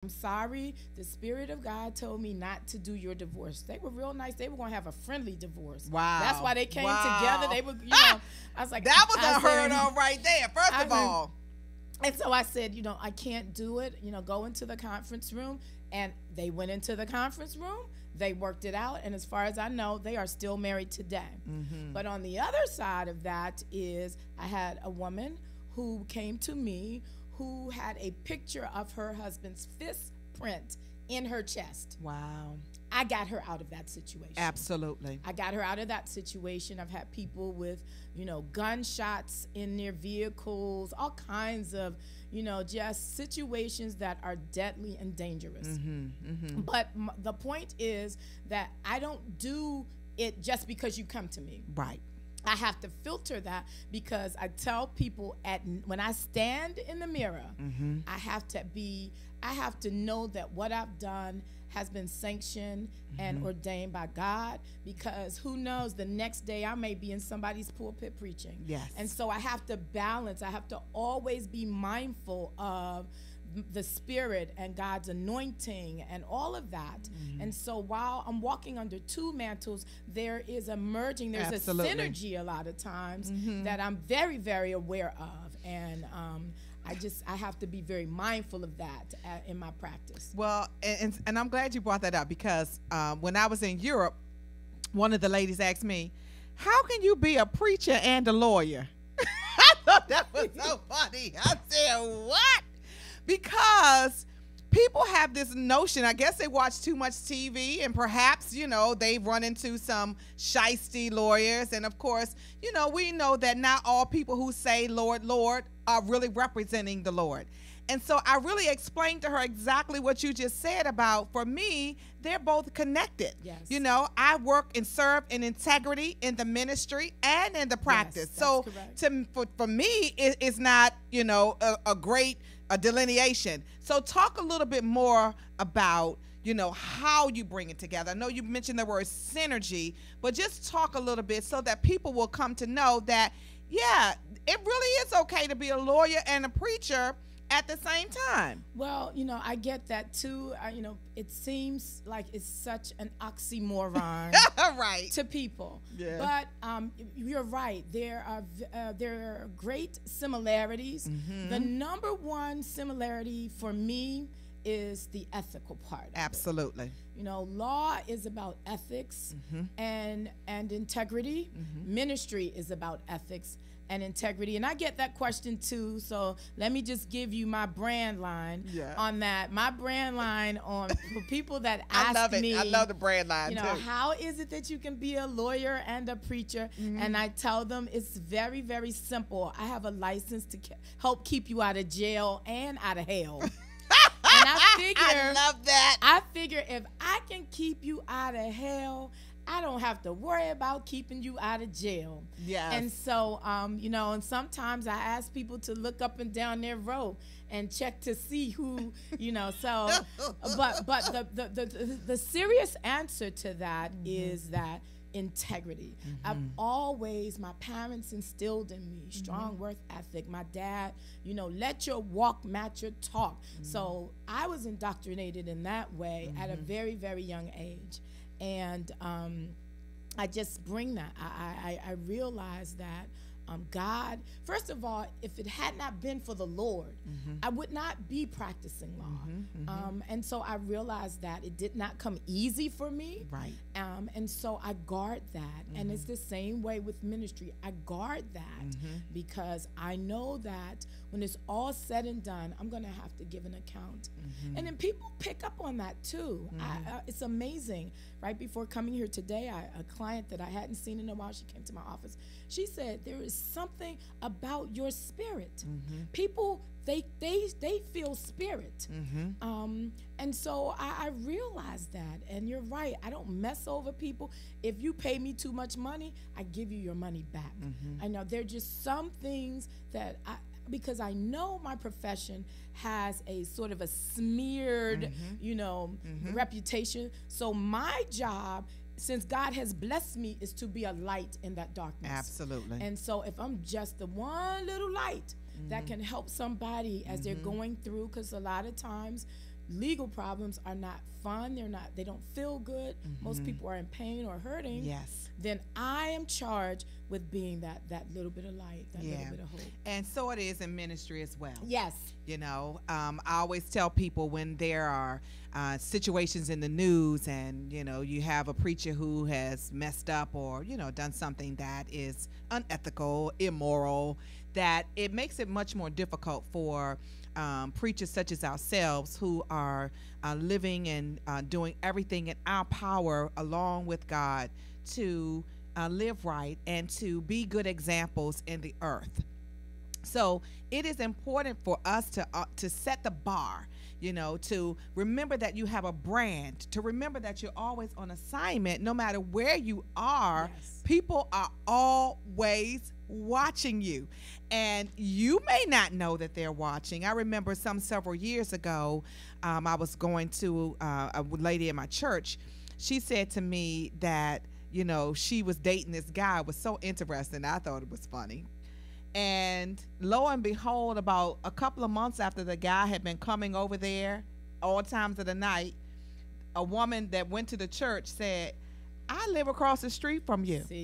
I'm sorry. The Spirit of God told me not to do your divorce. They were real nice. They were going to have a friendly divorce. Wow. That's why they came together. They were, I was like, that was unheard of right there, first of all. And so I said, I can't do it. Go into the conference room. And they went into the conference room. They worked it out. And as far as I know, they are still married today. But on the other side of that is I had a woman who came to me who had a picture of her husband's fist print in her chest. Wow. I got her out of that situation. Absolutely. I got her out of that situation. I've had people with, gunshots in their vehicles, all kinds of, just situations that are deadly and dangerous. But the point is that I don't do it just because you come to me. Right. I have to filter that because I tell people when I stand in the mirror, I have to know that what I've done has been sanctioned and ordained by God, because who knows, the next day I may be in somebody's pulpit preaching. Yes. And so I have to balance. I have to always be mindful of the Spirit and God's anointing and all of that. And so while I'm walking under two mantles, there is emerging, there's Absolutely. a synergy a lot of times that I'm very, very aware of. And I have to be very mindful of that in my practice. Well, and I'm glad you brought that up, because when I was in Europe, one of the ladies asked me, how can you be a preacher and a lawyer? I thought that was so funny. I said, what? Because people have this notion, I guess they watch too much TV, and perhaps, they've run into some shisty lawyers. And of course, we know that not all people who say, Lord, Lord, are really representing the Lord. And so I really explained to her exactly what you just said about, for me, they're both connected. Yes. I work and serve in integrity in the ministry and in the practice. Yes, so for me, it's not, a great delineation. So talk a little bit more about, how you bring it together. I know you mentioned the word synergy, but just talk a little bit so that people will come to know that, yeah, it really is okay to be a lawyer and a preacher at the same time. Well, I get that too. It seems like it's such an oxymoron right. to people. Yeah. But you're right. There are great similarities. The number one similarity for me is the ethical part. Absolutely. Law is about ethics and integrity. Ministry is about ethics and integrity. And I get that question too, so let me just give you my brand line on that. My brand line for people that ask me. I love the brand line too. How is it that you can be a lawyer and a preacher? And I tell them it's very, very simple. I have a license to help keep you out of jail and out of hell. And I figure, I love that. I figure if I can keep you out of hell, I don't have to worry about keeping you out of jail. Yes. And so, and sometimes I ask people to look up and down their row and check to see who, so, but the serious answer to that is that integrity. My parents instilled in me strong work ethic. My dad, let your walk match your talk. So I was indoctrinated in that way at a very, very young age. And I just bring that. I realize that God, first of all, if it had not been for the Lord, I would not be practicing law. And so I realized that it did not come easy for me. Right. And so I guard that. And it's the same way with ministry. I guard that because I know that when it's all said and done, I'm going to have to give an account. And then people pick up on that too. It's amazing. Right before coming here today, a client that I hadn't seen in a while, she came to my office. She said, there is something about your spirit. People, they feel spirit. And so I realized that. And you're right. I don't mess over people. If you pay me too much money, I give you your money back. I know there are just some things that because I know my profession has a sort of a smeared, reputation. So my job, since God has blessed me, is to be a light in that darkness. Absolutely. And so if I'm just the one little light that can help somebody as they're going through, because a lot of times, legal problems are not fun, they don't feel good, most people are in pain or hurting, yes, then I am charged with being that little bit of light, that little bit of hope. And so it is in ministry as well. Yes. You know, I always tell people when there are situations in the news and, you know, you have a preacher who has messed up or, you know, done something that is unethical, immoral, that it makes it much more difficult for preachers such as ourselves who are living and doing everything in our power along with God to live right and to be good examples in the earth. So it is important for us to set the bar, you know, to remember that you have a brand, to remember that you're always on assignment no matter where you are. Yes. People are always watching you, and you may not know that they're watching. I remember several years ago, I was going to a lady in my church. She said to me that, you know, she was dating this guy. It was so interesting. I thought it was funny. And lo and behold, about a couple of months after the guy had been coming over there all times of the night, a woman that went to the church said, I live across the street from you. See?